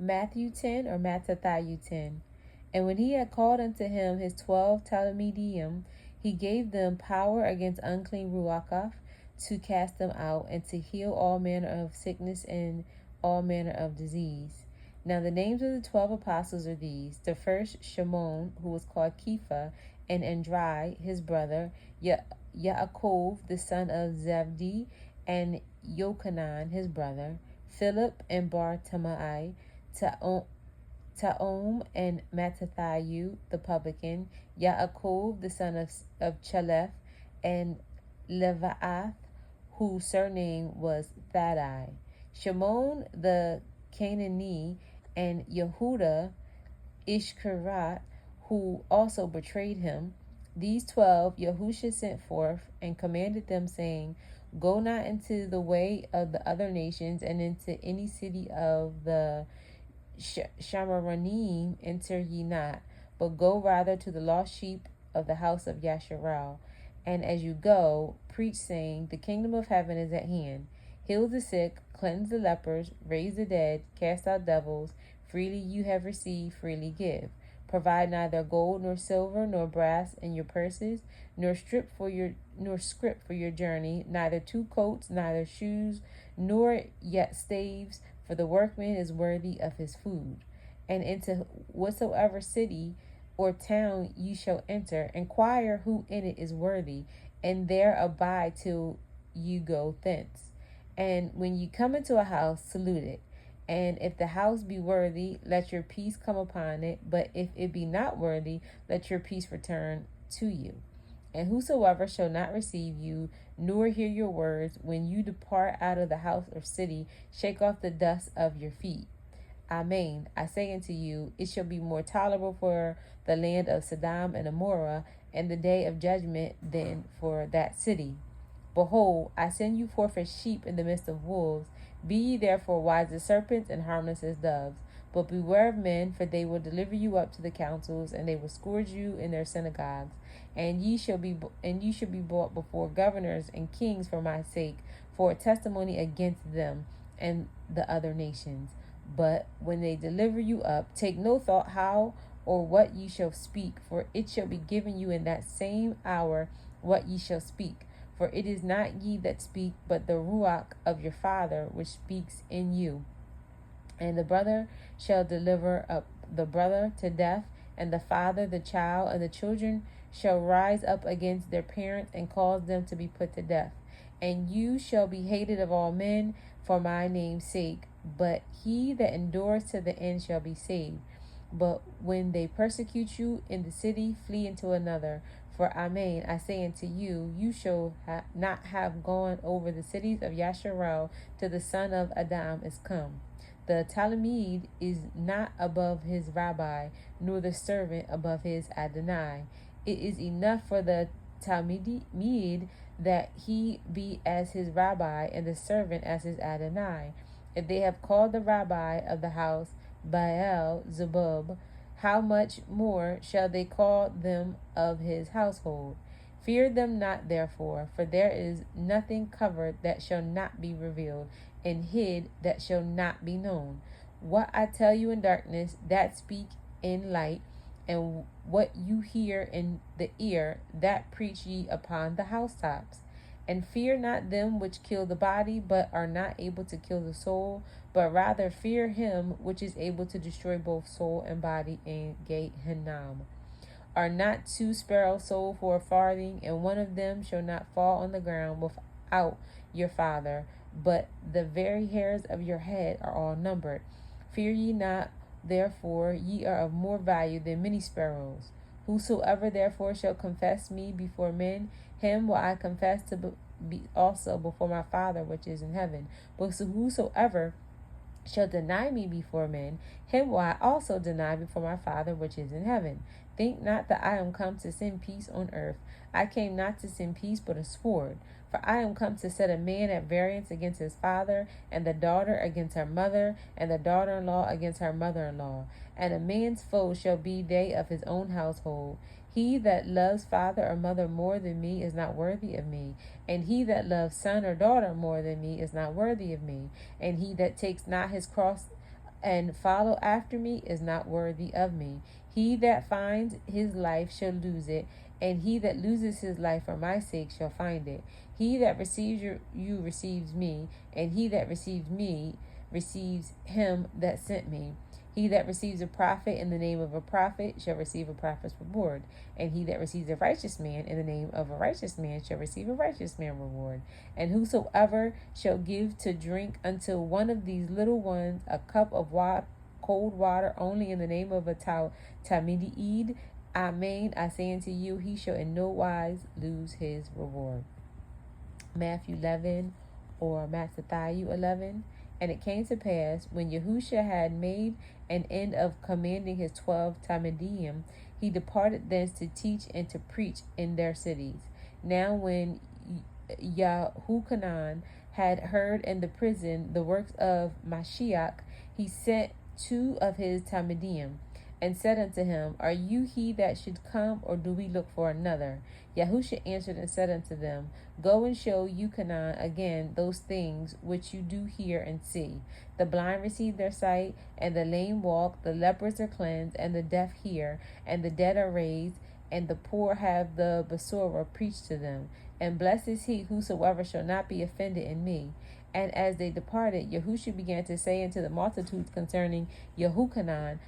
Matthew 10 or Mattithyahu 10. And when he had called unto him his 12 Talmidim, he gave them power against unclean ruachah to cast them out and to heal all manner of sickness and all manner of disease. Now the names of the 12 apostles are these: the first Shimon, who was called Kepha, and Andri his brother, Yaakov the son of Zebedee, and Yochanan his brother, Philip and Bartimaei, Taom and Mattithyahu the publican, Yaakov the son of Chelef, and Leviath, whose surname was Thadai, Shimon the Canaanite, and Yehuda Ishkarat, who also betrayed him. These 12 Yahusha sent forth and commanded them, saying, Go not into the way of the other nations, and into any city of the Shamaranim enter ye not, but go rather to the lost sheep of the house of Yasharal. And as you go, preach, saying, The kingdom of heaven is at hand. Heal the sick, cleanse the lepers, raise the dead, cast out devils. Freely you have received, freely give. Provide neither gold nor silver nor brass in your purses, nor scrip for your journey, neither 2 coats, neither shoes, nor yet staves, for the workman is worthy of his food. And into whatsoever city or town you shall enter, inquire who in it is worthy, and there abide till you go thence. And when you come into a house, salute it. And if the house be worthy, let your peace come upon it. But if it be not worthy, let your peace return to you. And whosoever shall not receive you, nor hear your words, when you depart out of the house or city, shake off the dust of your feet. Amen. I say unto you, it shall be more tolerable for the land of Sodom and Gomorrah in the day of judgment than for that city. Behold, I send you forth as sheep in the midst of wolves. Be ye therefore wise as serpents and harmless as doves. But beware of men, for they will deliver you up to the councils, and they will scourge you in their synagogues. And ye shall be brought before governors and kings for my sake, for a testimony against them and the other nations. But when they deliver you up, take no thought how or what ye shall speak, for it shall be given you in that same hour what ye shall speak. For it is not ye that speak, but the Ruach of your Father which speaks in you. And the brother shall deliver up the brother to death, and the father the child, and the children shall rise up against their parents and cause them to be put to death. And you shall be hated of all men for my name's sake, but he that endures to the end shall be saved. But when they persecute you in the city, flee into another. For amen, I say unto you, you shall not have gone over the cities of Yasharal till the son of Adam is come. The Talmud is not above his rabbi, nor the servant above his Adonai. It is enough for the Talmud that he be as his rabbi, and the servant as his Adonai. If they have called the rabbi of the house Baal Zebub, how much more shall they call them of his household? Fear them not, therefore, for there is nothing covered that shall not be revealed, and hid that shall not be known. What I tell you in darkness, that speak in light, and what you hear in the ear, that preach ye upon the housetops. And fear not them which kill the body, but are not able to kill the soul, but rather fear him which is able to destroy both soul and body in Gehenna. Are not 2 sparrows sold for a farthing, and one of them shall not fall on the ground without your Father? But the very hairs of your head are all numbered. Fear ye not, therefore, ye are of more value than many sparrows. Whosoever therefore shall confess me before men, him will I confess to be also before my Father which is in heaven. But whosoever shall deny me before men, him will I also deny before my Father which is in heaven. Think not that I am come to send peace on earth. I came not to send peace, but a sword. For I am come to set a man at variance against his father, and the daughter against her mother, and the daughter-in-law against her mother-in-law. And a man's foe shall be they of his own household. He that loves father or mother more than me is not worthy of me. And he that loves son or daughter more than me is not worthy of me. And he that takes not his cross and follow after me is not worthy of me. He that finds his life shall lose it, and he that loses his life for my sake shall find it. He that receives you receives me, and he that receives me receives him that sent me. He that receives a prophet in the name of a prophet shall receive a prophet's reward, and he that receives a righteous man in the name of a righteous man shall receive a righteous man reward. And whosoever shall give to drink unto one of these little ones a cup of cold water only in the name of a Talmidid, Amen, I say unto you, he shall in no wise lose his reward. Matthew 11 or Mattithyahu 11. And it came to pass, when Yahusha had made an end of commanding his 12 Talmidim, he departed thence to teach and to preach in their cities. Now when Yahuchanan had heard in the prison the works of Mashiach, he sent 2 of his Talmidim, and said unto him, Are you he that should come, or do we look for another? Yahusha answered and said unto them, Go and show Yuchanan again those things which you do hear and see. The blind receive their sight, and the lame walk, the lepers are cleansed, and the deaf hear, and the dead are raised, and the poor have the Besorah preached to them. And blessed is he whosoever shall not be offended in me. And as they departed, Yahusha began to say unto the multitudes concerning Yahuchanan,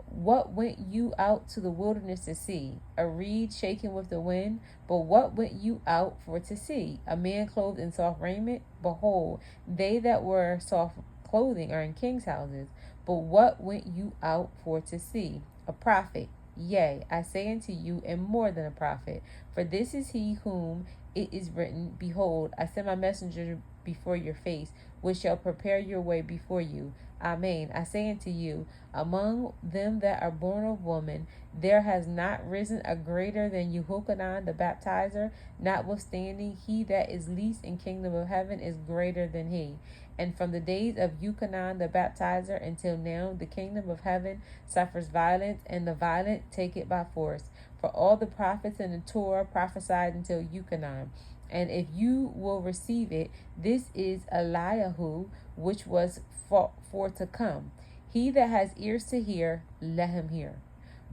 What went you out to the wilderness to see? A reed shaken with the wind? But what went you out for to see? A man clothed in soft raiment? Behold, they that wear soft clothing are in kings' houses. But what went you out for to see? A prophet. Yea, I say unto you, and more than a prophet. For this is he whom it is written, Behold, I send my messenger before your face, which shall prepare your way before you. Amen. I say unto you, among them that are born of woman, there has not risen a greater than Yahuchanan the baptizer. Notwithstanding, he that is least in kingdom of heaven is greater than he. And from the days of Yahuchanan the baptizer until now, the kingdom of heaven suffers violence, and the violent take it by force. For all the prophets in the Torah prophesied until Yahuchanan. And if you will receive it, this is Eliyahu, which was for to come. He that has ears to hear, let him hear.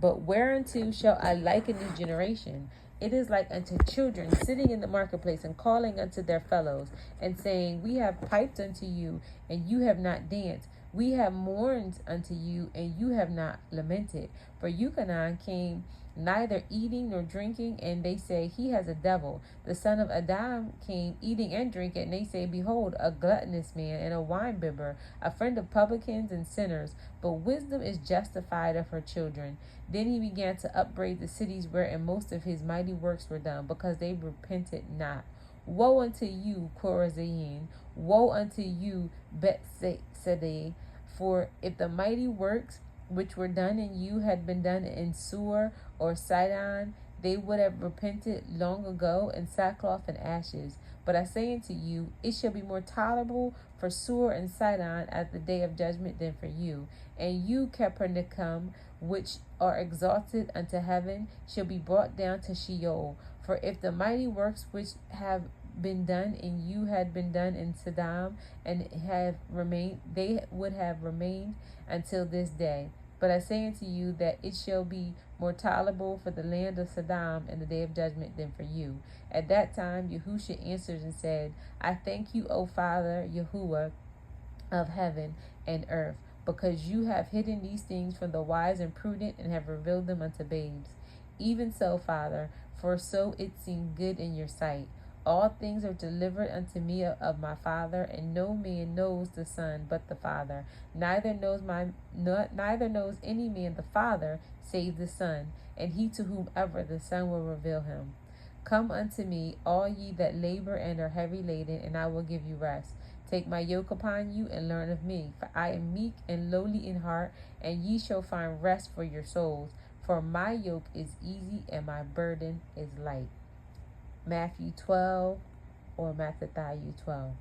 But whereunto shall I liken this generation? It is like unto children sitting in the marketplace and calling unto their fellows, and saying, We have piped unto you, and you have not danced. We have mourned unto you, and you have not lamented. For Yuchanan came neither eating nor drinking, and they say, He has a devil. The son of Adam came eating and drinking, and they say, Behold, a gluttonous man and a winebibber, a friend of publicans and sinners. But wisdom is justified of her children. Then he began to upbraid the cities wherein most of his mighty works were done, because they repented not. Woe unto you, Chorazin! Woe unto you, Bethsaida! For if the mighty works which were done in you had been done in Sur or Sidon, they would have repented long ago in sackcloth and ashes. But I say unto you, it shall be more tolerable for Sur and Sidon at the day of judgment than for you. And you, Capernaum, which are exalted unto heaven, shall be brought down to Sheol. For if the mighty works which have been done in you had been done in Sodom, and have remained, they would have remained until this day. But I say unto you that it shall be more tolerable for the land of Sodom in the day of judgment than for you. At that time Yahusha answered and said, I thank you, O Father Yahuwah of heaven and earth, because you have hidden these things from the wise and prudent, and have revealed them unto babes. Even so, Father, for so it seemed good in your sight. All things are delivered unto me of my Father, and no man knows the Son but the Father. Neither knows any man the Father save the Son, and he to whomever the Son will reveal him. Come unto me, all ye that labor and are heavy laden, and I will give you rest. Take my yoke upon you and learn of me, for I am meek and lowly in heart, and ye shall find rest for your souls. For my yoke is easy and my burden is light. Matthew 12 or Mattithyahu 12.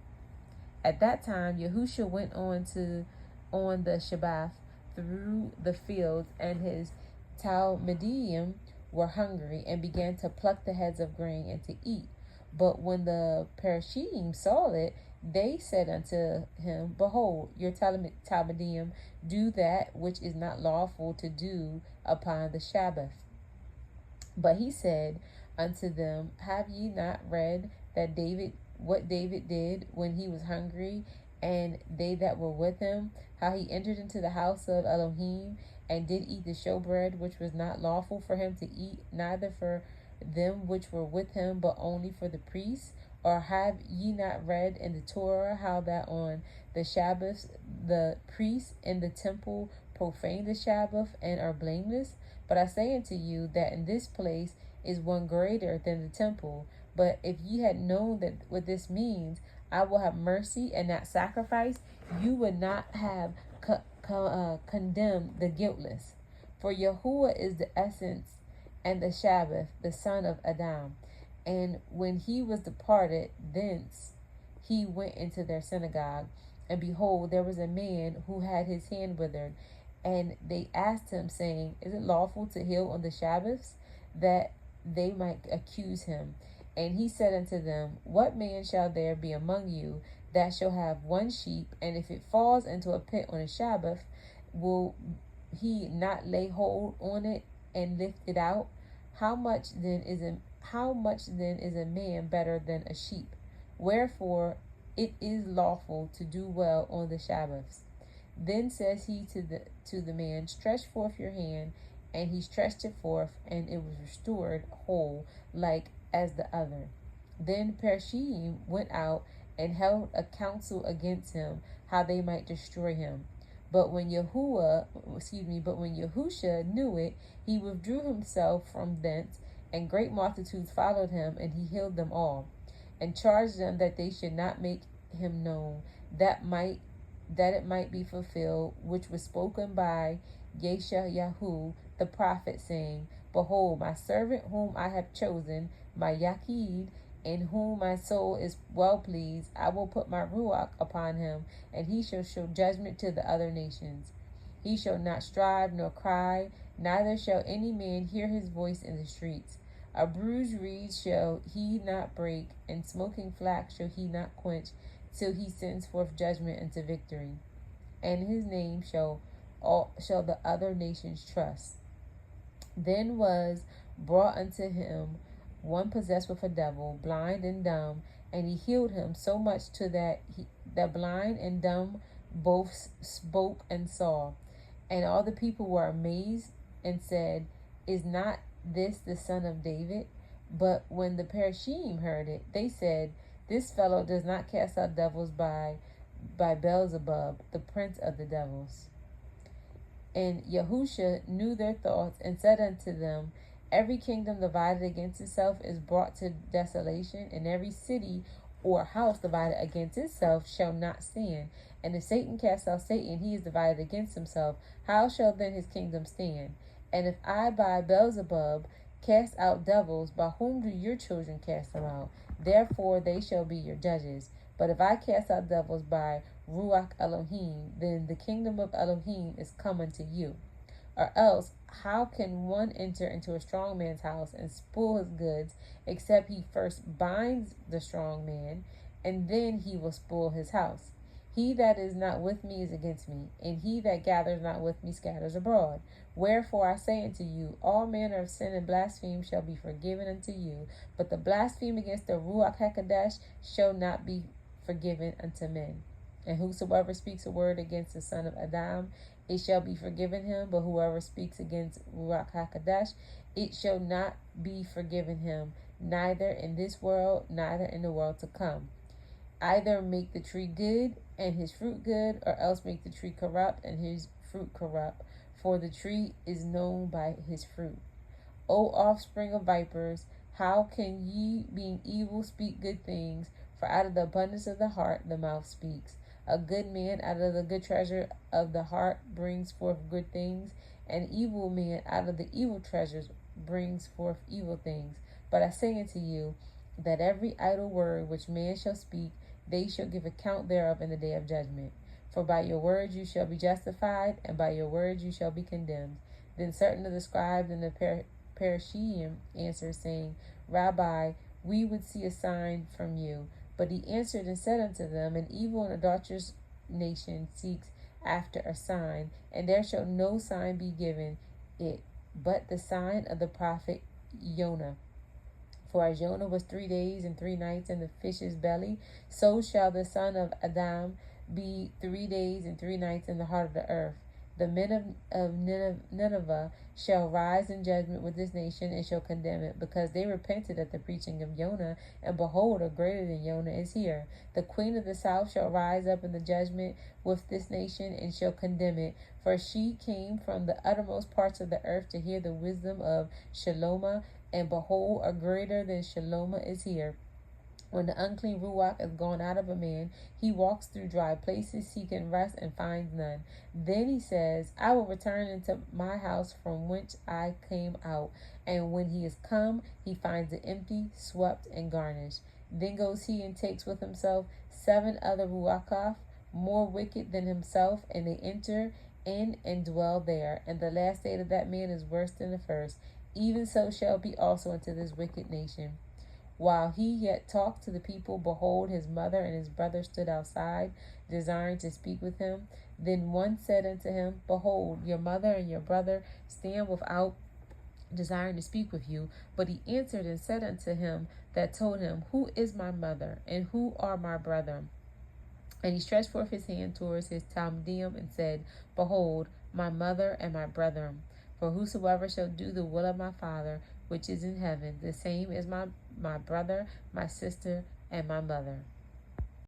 At that time Yahusha went on the Shabbath through the fields, and his Talmidim were hungry, and began to pluck the heads of grain and to eat. But when the Parashim saw it, They said unto him, Behold, your Talmudim do that which is not lawful to do upon the Sabbath. But he said unto them, Have ye not read that what David did when he was hungry, and they that were with him, how he entered into the house of Elohim, and did eat the showbread, which was not lawful for him to eat, neither for them which were with him, but only for the priests? Or have ye not read in the Torah how that on the Sabbaths the priests in the temple profane the Sabbath and are blameless? But I say unto you that in this place is one greater than the temple. But if ye had known that what this means, I will have mercy and not sacrifice, you would not have condemned the guiltless. For Yahuwah is the essence and the Sabbath, the son of Adam. And when he was departed thence, he went into their synagogue. And behold, there was a man who had his hand withered. And they asked him, saying, Is it lawful to heal on the Sabbaths? That they might accuse him. And he said unto them, What man shall there be among you that shall have one sheep, and if it falls into a pit on a Sabbath, will he not lay hold on it and lift it out? How much then is a man better than a sheep? Wherefore it is lawful to do well on the Sabbaths. Then says he to the man, Stretch forth your hand. And he stretched it forth, and it was restored whole, like as the other. Then Pershim went out and held a council against him, how they might destroy him. But when Yahusha knew it, he withdrew himself from thence, and great multitudes followed him, and he healed them all, and charged them that they should not make him known, that it might be fulfilled, which was spoken by Yeshayahu the prophet, saying, Behold, my servant whom I have chosen, my Yaqid, in whom my soul is well pleased. I will put my Ruach upon him, and he shall show judgment to the other nations. He shall not strive nor cry, neither shall any man hear his voice in the streets. A bruised reed shall he not break, and smoking flax shall he not quench, till he sends forth judgment unto victory. And his name shall the other nations trust. Then was brought unto him one possessed with a devil, blind and dumb, and he healed him so much to that the blind and dumb both spoke and saw. And all the people were amazed and said, Is not this the son of David? But when the Pershim heard it, they said, This fellow does not cast out devils by Beelzebub, the prince of the devils. And Yahusha knew their thoughts, and said unto them, Every kingdom divided against itself is brought to desolation, and every city or house divided against itself shall not stand. And if Satan cast out Satan, he is divided against himself. How shall then his kingdom stand? And if I by Beelzebub cast out devils, by whom do your children cast them out? Therefore they shall be your judges. But if I cast out devils by Ruach Elohim, then the kingdom of Elohim is come unto you. Or else, how can one enter into a strong man's house and spoil his goods, except he first binds the strong man, and then he will spoil his house? He that is not with me is against me, and he that gathers not with me scatters abroad. Wherefore I say unto you, all manner of sin and blasphemy shall be forgiven unto you, but the blasphemy against the Ruach HaKodesh shall not be forgiven unto men. And whosoever speaks a word against the son of Adam, it shall be forgiven him. But whoever speaks against Ruach HaKodesh, it shall not be forgiven him, neither in this world, neither in the world to come. Either make the tree good and his fruit good, or else make the tree corrupt and his fruit corrupt. For the tree is known by his fruit. O offspring of vipers, how can ye, being evil, speak good things? For out of the abundance of the heart the mouth speaks. A good man out of the good treasure of the heart brings forth good things, and an evil man out of the evil treasures brings forth evil things. But I say unto you, that every idle word which man shall speak, they shall give account thereof in the day of judgment. For by your words you shall be justified, and by your words you shall be condemned. Then certain of the scribes and the Parashim answered, saying, Rabbi, we would see a sign from you. But he answered and said unto them, An evil and adulterous nation seeks after a sign, and there shall no sign be given it, but the sign of the prophet Jonah. For as Jonah was 3 days and 3 nights in the fish's belly, so shall the Son of Adam be 3 days and 3 nights in the heart of the earth. The men of Nineveh shall rise in judgment with this nation and shall condemn it, because they repented at the preaching of Jonah, and behold, a greater than Jonah is here. The queen of the south shall rise up in the judgment with this nation and shall condemn it, for she came from the uttermost parts of the earth to hear the wisdom of Shalomah, and behold, a greater than Shalomah is here. When the unclean ruach is gone out of a man, he walks through dry places, seeking rest, and finds none. Then he says, I will return into my house from whence I came out. And when he is come, he finds it empty, swept, and garnished. Then goes he and takes with himself 7 other ruachah, more wicked than himself, and they enter in and dwell there. And the last state of that man is worse than the first. Even so shall be also unto this wicked nation. While he yet talked to the people, behold, his mother and his brother stood outside, desiring to speak with him. Then one said unto him, Behold, your mother and your brother stand without, desiring to speak with you. But he answered and said unto him that told him, Who is my mother, and who are my brethren? And he stretched forth his hand towards his talmidim and said, Behold, my mother and my brethren. For whosoever shall do the will of my Father, which is in heaven, the same is my brother, my sister, and my mother.